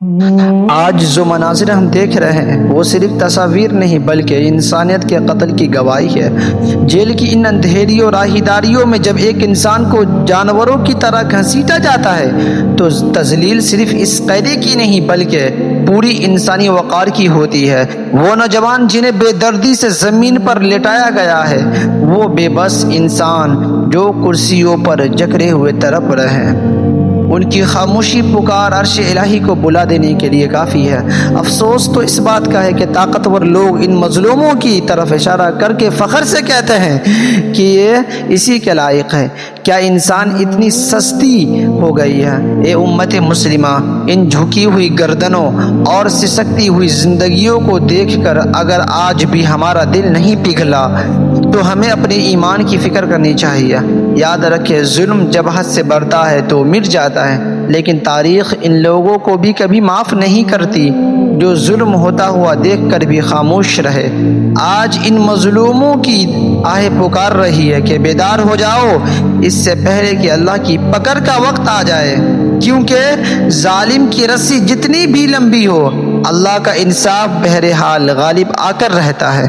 آج جو مناظر ہم دیکھ رہے ہیں وہ صرف تصاویر نہیں بلکہ انسانیت کے قتل کی گواہی ہے۔ جیل کی ان اندھیریوں راہداریوں میں جب ایک انسان کو جانوروں کی طرح گھسیٹا جاتا ہے تو تذلیل صرف اس قیدی کی نہیں بلکہ پوری انسانی وقار کی ہوتی ہے۔ وہ نوجوان جنہیں بے دردی سے زمین پر لٹایا گیا ہے، وہ بے بس انسان جو کرسیوں پر جکڑے ہوئے تڑپ رہے ہیں، ان کی خاموشی پکار عرش الہی کو بلا دینے کے لیے کافی ہے۔ افسوس تو اس بات کا ہے کہ طاقتور لوگ ان مظلوموں کی طرف اشارہ کر کے فخر سے کہتے ہیں کہ یہ اسی کے لائق ہے۔ کیا انسان اتنی سستی ہو گئی ہے؟ اے امت مسلمہ، ان جھکی ہوئی گردنوں اور سسکتی ہوئی زندگیوں کو دیکھ کر اگر آج بھی ہمارا دل نہیں پگھلا تو ہمیں اپنے ایمان کی فکر کرنی چاہیے۔ یاد رکھیں، ظلم جب حد سے بڑھتا ہے تو مٹ جاتا ہے، لیکن تاریخ ان لوگوں کو بھی کبھی معاف نہیں کرتی جو ظلم ہوتا ہوا دیکھ کر بھی خاموش رہے۔ آج ان مظلوموں کی آہ پکار رہی ہے کہ بیدار ہو جاؤ اس سے پہلے کہ اللہ کی پکڑ کا وقت آ جائے، کیونکہ ظالم کی رسی جتنی بھی لمبی ہو، اللہ کا انصاف بہرحال غالب آ کر رہتا ہے۔